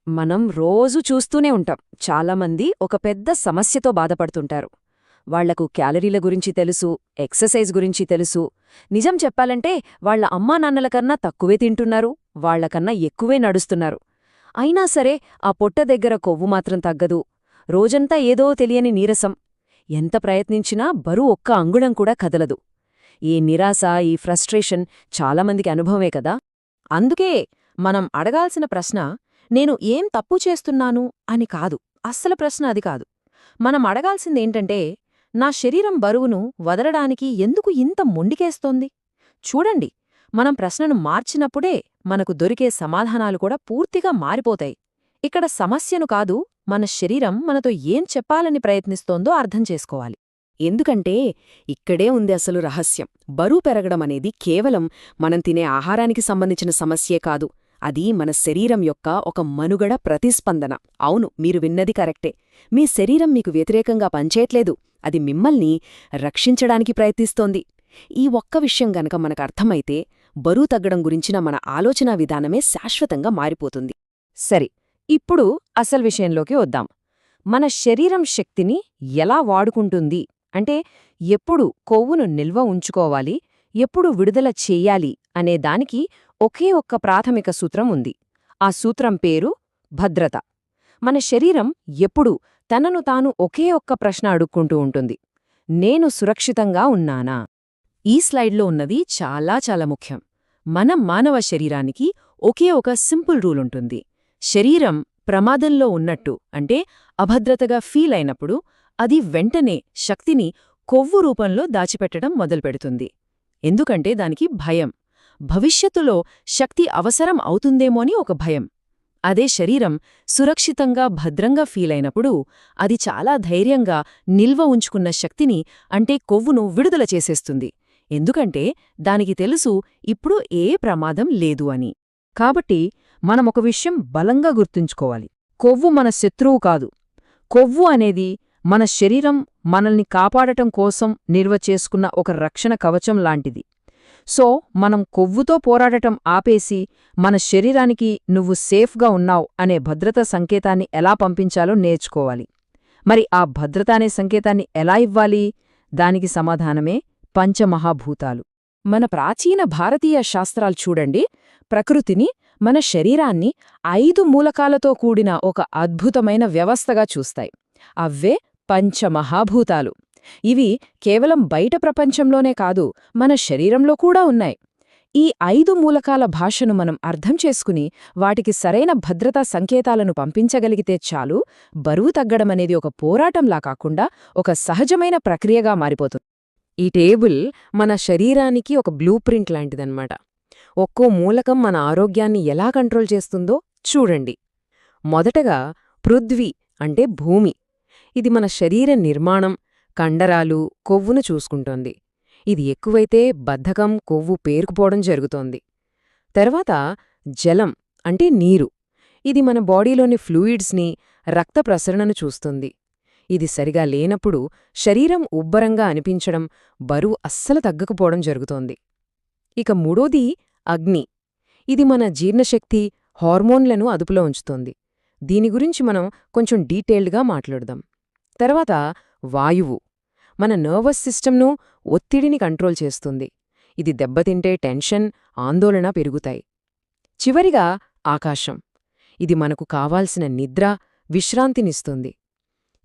మనం రోజూ చూస్తూనే ఉంటాం. చాలామంది ఒక పెద్ద సమస్యతో బాధపడుతుంటారు. వాళ్లకు క్యాలరీల గురించి తెలుసు, ఎక్సర్సైజ్ గురించి తెలుసు. నిజం చెప్పాలంటే వాళ్ల అమ్మానాన్నల కన్నా తక్కువే తింటున్నారు, వాళ్లకన్నా ఎక్కువే నడుస్తున్నారు. అయినా సరే ఆ పొట్ట దగ్గర కొవ్వు మాత్రం తగ్గదు. రోజంతా ఏదో తెలియని నీరసం. ఎంత ప్రయత్నించినా బరువు ఒక్క అంగుళం కూడా కదలదు. ఈ నిరాశ, ఈ ఫ్రస్ట్రేషన్ చాలామందికి అనుభవమే కదా. అందుకే మనం అడగాల్సిన ప్రశ్న నేను ఏం తప్పు చేస్తున్నాను అని కాదు. అస్సలు ప్రశ్న అది కాదు. మనం అడగాల్సిందేంటంటే నా శరీరం బరువును వదలడానికి ఎందుకు ఇంత మొండికేస్తోంది? చూడండి, మనం ప్రశ్నను మార్చినప్పుడే మనకు దొరికే సమాధానాలు కూడా పూర్తిగా మారిపోతాయి. ఇక్కడ సమస్యను కాదు, మన శరీరం మనతో ఏం చెప్పాలని ప్రయత్నిస్తోందో అర్థం చేసుకోవాలి. ఎందుకంటే ఇక్కడే ఉంది అసలు రహస్యం. బరువు పెరగడమనేది కేవలం మనం తినే ఆహారానికి సంబంధించిన సమస్యే కాదు. అది మన శరీరం యొక్క ఒక మనుగడ ప్రతిస్పందన. అవును, మీరు విన్నది కరెక్టే. మీ శరీరం మీకు వ్యతిరేకంగా పనిచేయట్లేదు, అది మిమ్మల్ని రక్షించడానికి ప్రయత్నిస్తోంది. ఈ ఒక్క విషయం గనక మనకు అర్థమైతే బరువు తగ్గడం గురించిన మన ఆలోచనా విధానమే శాశ్వతంగా మారిపోతుంది. సరే, ఇప్పుడు అసలు విషయంలోకి వద్దాం. మన శరీరం శక్తిని ఎలా వాడుకుంటుంది అంటే ఎప్పుడు కొవ్వును నిల్వ ఉంచుకోవాలి, ఎప్పుడు విడుదల చెయ్యాలి అనే దానికి ఒకే ఒక్క ప్రాథమిక సూత్రం ఉంది. ఆ సూత్రం పేరు భద్రత. మన శరీరం ఎప్పుడూ తనను తాను ఒకే ఒక్క ప్రశ్న అడుక్కుంటూ ఉంటుంది: నేను సురక్షితంగా ఉన్నానా? ఈ స్లైడ్లో ఉన్నది చాలా చాలా ముఖ్యం. మన మానవ శరీరానికి ఒకే ఒక సింపుల్ రూల్ ఉంటుంది. శరీరం ప్రమాదంలో ఉన్నట్టు అంటే అభద్రతగా ఫీల్ అయినప్పుడు అది వెంటనే శక్తిని కొవ్వు రూపంలో దాచిపెట్టడం మొదలుపెడుతుంది. ఎందుకంటే దానికి భయం, భవిష్యత్తులో శక్తి అవసరం అవుతుందేమోని ఒక భయం. అదే శరీరం సురక్షితంగా భద్రంగా ఫీలైనప్పుడు అది చాలా ధైర్యంగా నిల్వ ఉంచుకున్న శక్తిని అంటే కొవ్వును విడుదల చేసేస్తుంది. ఎందుకంటే దానికి తెలుసు ఇప్పుడు ఏ ప్రమాదం లేదు అని. కాబట్టి మనమొక విషయం బలంగా గుర్తుంచుకోవాలి: కొవ్వు మన శత్రువు కాదు. కొవ్వు అనేది మన శరీరం మనల్ని కాపాడటం కోసం నిల్వ చేసుకున్న ఒక రక్షణ కవచం లాంటిది. సో మనం కొవ్వుతో పోరాడటం ఆపేసి మన శరీరానికి నువ్వు సేఫ్గా ఉన్నావ్ అనే భద్రతా సంకేతాన్ని ఎలా పంపించాలో నేర్చుకోవాలి. మరి ఆ భద్రత అనే సంకేతాన్ని ఎలా ఇవ్వాలి? దానికి సమాధానమే పంచమహాభూతాలు. మన ప్రాచీన భారతీయ శాస్త్రాలు చూడండి, ప్రకృతిని, మన శరీరాన్ని 5 మూలకాలతో కూడిన ఒక అద్భుతమైన వ్యవస్థగా చూస్తాయి. అవే పంచమహాభూతాలు. ఇవి కేవలం బయట ప్రపంచంలోనే కాదు, మన శరీరంలో కూడా ఉన్నాయి. ఈ 5 మూలకాల భాషను మనం అర్థం చేసుకుని వాటికి సరైన భద్రతా సంకేతాలను పంపించగలిగితే చాలు, బరువు తగ్గడమనేది ఒక పోరాటంలా కాకుండా ఒక సహజమైన ప్రక్రియగా మారిపోతుంది. ఈ టేబుల్ మన శరీరానికి ఒక బ్లూ ప్రింట్ లాంటిదన్నమాట. ఒక్కో మూలకం మన ఆరోగ్యాన్ని ఎలా కంట్రోల్ చేస్తుందో చూడండి. మొదటగా పృథ్వీ అంటే భూమి. ఇది మన శరీర నిర్మాణం, కండరాలు, కొవ్వును చూసుకుంటోంది. ఇది ఎక్కువైతే బద్ధకం, కొవ్వు పేరుకుపోవడం జరుగుతోంది. తర్వాత జలం అంటే నీరు. ఇది మన బాడీలోని ఫ్లూయిడ్స్ని, రక్త ప్రసరణను చూస్తుంది. ఇది సరిగా లేనప్పుడు శరీరం ఉబ్బరంగా అనిపించడం, బరువు అస్సలు తగ్గకపోవడం జరుగుతోంది. ఇక మూడోది అగ్ని. ఇది మన జీర్ణశక్తి, హార్మోన్లను అదుపులో ఉంచుతోంది. దీని గురించి మనం కొంచెం డీటెయిల్డ్గా మాట్లాడదాం. తర్వాత వాయువు. మన నర్వస్ సిస్టమ్ను, ఒత్తిడిని కంట్రోల్ చేస్తుంది. ఇది దెబ్బతింటే టెన్షన్, ఆందోళన పెరుగుతాయి. చివరిగా ఆకాశం. ఇది మనకు కావాల్సిన నిద్ర, విశ్రాంతినిస్తుంది.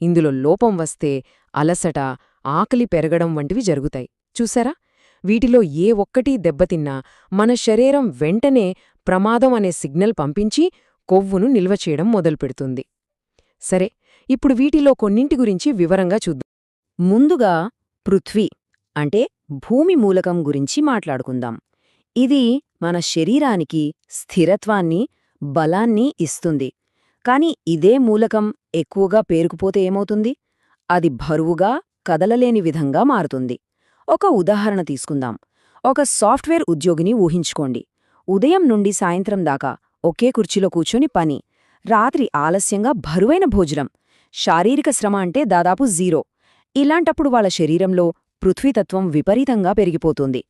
ఇందులో లోపం వస్తే అలసట, ఆకలి పెరగడం వంటివి జరుగుతాయి. చూసారా? వీటిలో ఏ ఒక్కటీ దెబ్బతిన్నా మన శరీరం వెంటనే ప్రమాదం అనే సిగ్నల్ పంపించి కొవ్వును నిల్వ చేయడం మొదలుపెడుతుంది. సరే, ఇప్పుడు వీటిలో కొన్నింటి గురించి వివరంగా చూద్దాం. ముందుగా పృథ్వీ అంటే భూమి మూలకం గురించి మాట్లాడుకుందాం. ఇది మన శరీరానికి స్థిరత్వాన్ని, బలాన్ని ఇస్తుంది. కాని ఇదే మూలకం ఎక్కువగా పేరుకుపోతే ఏమవుతుంది? అది బరువుగా, కదలలేని విధంగా మారుతుంది. ఒక ఉదాహరణ తీసుకుందాం. ఒక సాఫ్ట్వేర్ ఉద్యోగిని ఊహించుకోండి. ఉదయం నుండి సాయంత్రం దాకా ఒకే కుర్చీలో కూర్చొని పని, రాత్రి ఆలస్యంగా బరువైన భోజనం, శారీరక శ్రమ అంటే దాదాపు 0. ఇలాంటప్పుడు వాళ్ళ శరీరంలో పృథ్వీతత్వం విపరీతంగా పెరిగిపోతుంది.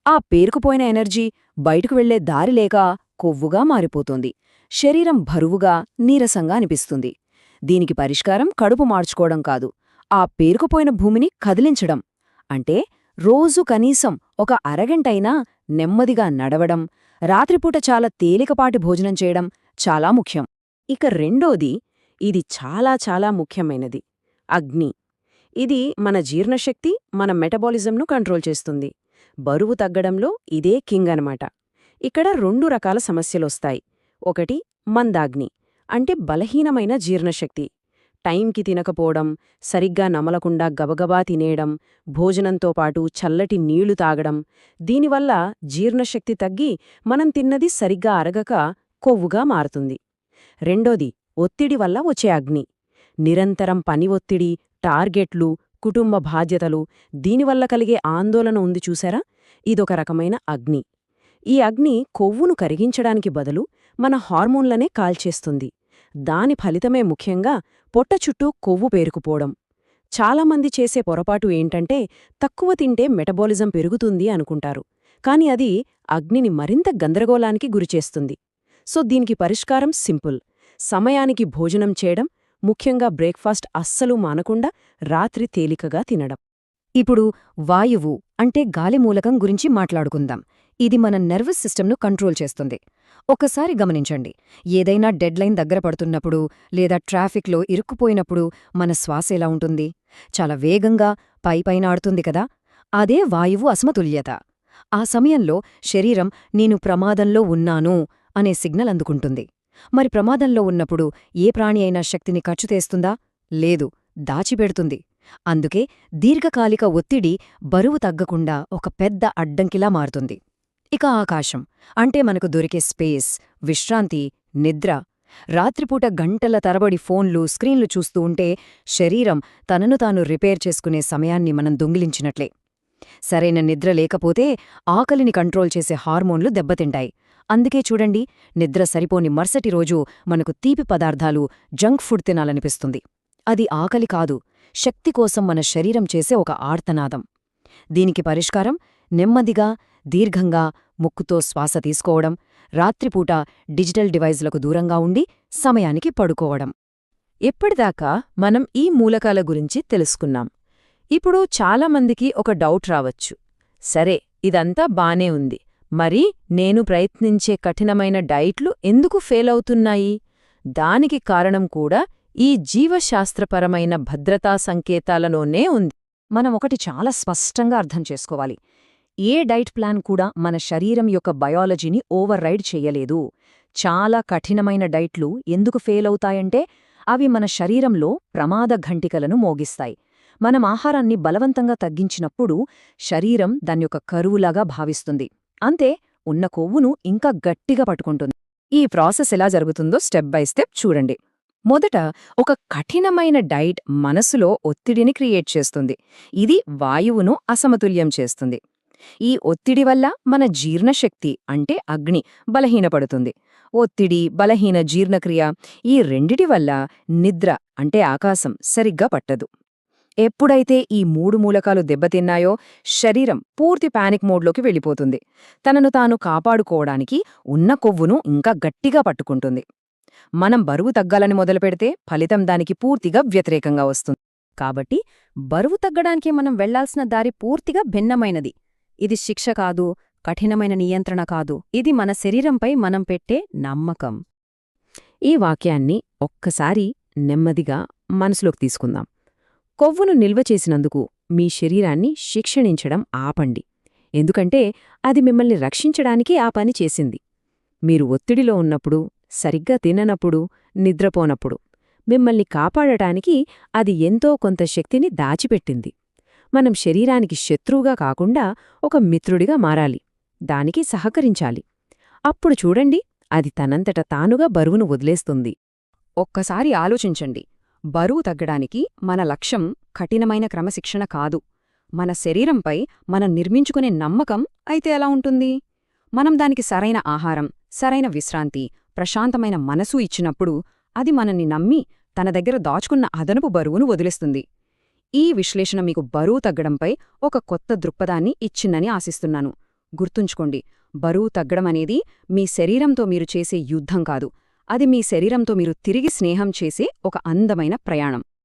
ఆ పేరుకుపోయిన ఎనర్జీ బయటకు వెళ్లే దారి లేక కొవ్వుగా మారిపోతుంది. శరీరం బరువుగా నీరసంగా అనిపిస్తుంది. దీనికి పరిష్కారం కడుపు మార్చుకోవడం కాదు, ఆ పేరుకుపోయిన భూమిని కదిలించడం. అంటే రోజు కనీసం ఒక అరగంటైనా నెమ్మదిగా నడవడం, రాత్రిపూట చాలా తేలికపాటి భోజనం చేయడం చాలా ముఖ్యం. ఇక రెండోది, ఇది చాలా చాలా ముఖ్యమైనది, అగ్ని. ఇది మన జీర్ణశక్తి, మన మెటబాలిజంను కంట్రోల్ చేస్తుంది. బరువు తగ్గడంలో ఇదే కింగ్ అనమాట. ఇక్కడ 2 రకాల సమస్యలొస్తాయి. ఒకటి మందాగ్ని, అంటే బలహీనమైన జీర్ణశక్తి. టైంకి తినకపోవడం, సరిగ్గా నమలకుండా గబగబా తినేయడం, భోజనంతో పాటు చల్లటి నీళ్లు తాగడం. దీనివల్ల జీర్ణశక్తి తగ్గి మనం తిన్నది సరిగ్గా అరగక కొవ్వుగా మారుతుంది. రెండోది ఒత్తిడి వల్ల వచ్చే అగ్ని. నిరంతరం పని ఒత్తిడి, టార్గెట్లు, కుటుంబ బాధ్యతలు, దీనివల్ల కలిగే ఆందోళన ఉంది చూసారా, ఇదొక రకమైన అగ్ని. ఈ అగ్ని కొవ్వును కరిగించడానికి బదులు మన హార్మోన్లనే కాల్చేస్తుంది. దాని ఫలితమే ముఖ్యంగా పొట్ట చుట్టూ కొవ్వు పేరుకుపోవడం. చాలామంది చేసే పొరపాటు ఏంటంటే తక్కువ తింటే మెటబాలిజం పెరుగుతుంది అనుకుంటారు. కాని అది అగ్నిని మరింత గందరగోళానికి గురిచేస్తుంది. సో దీనికి పరిష్కారం సింపుల్: సమయానికి భోజనం చేయడం, ముఖ్యంగా బ్రేక్ఫాస్ట్ అస్సలు మానకుండా రాత్రి తేలికగా తినడం. ఇప్పుడు వాయువు అంటే గాలి మూలకం గురించి మాట్లాడుకుందాం. ఇది మన నర్వస్ సిస్టమ్ను కంట్రోల్ చేస్తుంది. ఒక్కసారి గమనించండి, ఏదైనా డెడ్లైన్ దగ్గర పడుతున్నప్పుడు లేదా ట్రాఫిక్లో ఇరుక్కుపోయినప్పుడు మన శ్వాస ఎలా ఉంటుంది? చాలా వేగంగా పైపైన ఆడుతుంది కదా. అదే వాయువు అసమతుల్యత. ఆ సమయంలో శరీరం నేను ప్రమాదంలో ఉన్నాను అనే సిగ్నల్ అందుకుంటుంది. మరి ప్రమాదంలో ఉన్నప్పుడు ఏ ప్రాణి అయినా శక్తిని ఖర్చుచేస్తుందా? లేదు, దాచిపెడుతుంది. అందుకే దీర్ఘకాలిక ఒత్తిడి బరువు తగ్గకుండా ఒక పెద్ద అడ్డంకిలా మారుతుంది. ఇక ఆకాశం అంటే మనకు దొరికే స్పేస్, విశ్రాంతి, నిద్ర. రాత్రిపూట గంటల తరబడి ఫోన్లు, స్క్రీన్లు చూస్తూ ఉంటే శరీరం తనను తాను రిపేర్ చేసుకునే సమయాన్ని మనం దొంగిలించినట్లే. సరైన నిద్ర లేకపోతే ఆకలిని కంట్రోల్ చేసే హార్మోన్లు దెబ్బతింటాయి. అందుకే చూడండి, నిద్ర సరిపోని మరుసటి రోజు మనకు తీపి పదార్థాలు, జంక్ ఫుడ్ తినాలనిపిస్తుంది. అది ఆకలి కాదు, శక్తి కోసం మన శరీరం చేసే ఒక ఆర్తనాదం. దీనికి పరిష్కారం నెమ్మదిగా, దీర్ఘంగా ముక్కుతో శ్వాస తీసుకోవడం, రాత్రిపూట డిజిటల్ డివైజ్లకు దూరంగా ఉండి సమయానికి పడుకోవడం. ఎప్పటిదాకా మనం ఈ మూలకాల గురించి తెలుసుకున్నాం. ఇప్పుడు చాలామందికి ఒక డౌట్ రావచ్చు. సరే, ఇదంతా బానే ఉంది, మరి నేను ప్రయత్నించే కఠినమైన డైట్లు ఎందుకు ఫెయిల్ అవుతున్నాయి? దానికి కారణం కూడా ఈ జీవశాస్త్రపరమైన భద్రతా సంకేతాలలోనే ఉంది. మనం ఒకటి చాలా స్పష్టంగా అర్థం చేసుకోవాలి: ఏ డైట్ ప్లాన్ కూడా మన శరీరం యొక్క బయాలజీని ఓవర్ రైడ్ చెయ్యలేదు. చాలా కఠినమైన డైట్లు ఎందుకు ఫెయిల్ అవుతాయంటే అవి మన శరీరంలో ప్రమాద ఘంటికలను మోగిస్తాయి. మనం ఆహారాన్ని బలవంతంగా తగ్గించినప్పుడు శరీరం దాన్యొక కరువులాగా భావిస్తుంది. అంతే, ఉన్న కొవ్వును ఇంకా గట్టిగా పట్టుకుంటుంది. ఈ ప్రాసెస్ ఎలా జరుగుతుందో స్టెప్ బై స్టెప్ చూడండి. మొదట ఒక కఠినమైన డైట్ మనసులో ఒత్తిడిని క్రియేట్ చేస్తుంది. ఇది వాయువును అసమతుల్యం చేస్తుంది. ఈ ఒత్తిడి వల్ల మన జీర్ణశక్తి అంటే అగ్ని బలహీనపడుతుంది. ఒత్తిడి, బలహీన జీర్ణక్రియ, ఈ రెండిటి వల్ల నిద్ర అంటే ఆకాశం సరిగ్గా పట్టదు. ఎప్పుడైతే ఈ 3 మూలకాలు దెబ్బతిన్నాయో శరీరం పూర్తి పానిక్ మోడ్లోకి వెళ్ళిపోతుంది. తనను తాను కాపాడుకోవడానికి ఉన్న కొవ్వును ఇంకా గట్టిగా పట్టుకుంటుంది. మనం బరువు తగ్గాలని మొదలుపెడితే ఫలితం దానికి పూర్తిగా వ్యతిరేకంగా వస్తుంది. కాబట్టి బరువు తగ్గడానికి మనం వెళ్లాల్సిన దారి పూర్తిగా భిన్నమైనది. ఇది శిక్ష కాదు, కఠినమైన నియంత్రణ కాదు. ఇది మన శరీరంపై మనం పెట్టే నమ్మకం. ఈ వాక్యాన్ని ఒక్కసారి నెమ్మదిగా మనసులోకి తీసుకుందాం. కొవ్వును నిల్వ చేసినందుకు మీ శరీరాన్ని శిక్షణించడం ఆపండి. ఎందుకంటే అది మిమ్మల్ని రక్షించడానికే ఆ పని చేసింది. మీరు ఒత్తిడిలో ఉన్నప్పుడు, సరిగ్గా తిననప్పుడు, నిద్రపోనప్పుడు మిమ్మల్ని కాపాడటానికి అది ఎంతో కొంత శక్తిని దాచిపెట్టింది. మనం శరీరానికి శత్రువుగా కాకుండా ఒక మిత్రుడిగా మారాలి, దానికి సహకరించాలి. అప్పుడు చూడండి, అది తనంతట తానుగా బరువును వదిలేస్తుంది. ఒక్కసారి ఆలోచించండి, బరువు తగ్గడానికి మన లక్ష్యం కఠినమైన క్రమశిక్షణ కాదు, మన శరీరంపై మనం నిర్మించుకునే నమ్మకం అయితే ఎలా ఉంటుంది? మనం దానికి సరైన ఆహారం, సరైన విశ్రాంతి, ప్రశాంతమైన మనసు ఇచ్చినప్పుడు అది మనల్ని నమ్మి తన దగ్గర దాచుకున్న అదనపు బరువును వదిలేస్తుంది. ఈ విశ్లేషణ మీకు బరువు తగ్గడంపై ఒక కొత్త దృక్పథాన్ని ఇచ్చిందని ఆశిస్తున్నాను. గుర్తుంచుకోండి, బరువు తగ్గడం అనేది మీ శరీరంతో మీరు చేసే యుద్ధం కాదు, అది మీ శరీరంతో మీరు తిరిగి స్నేహం చేసే ఒక అందమైన ప్రయాణం.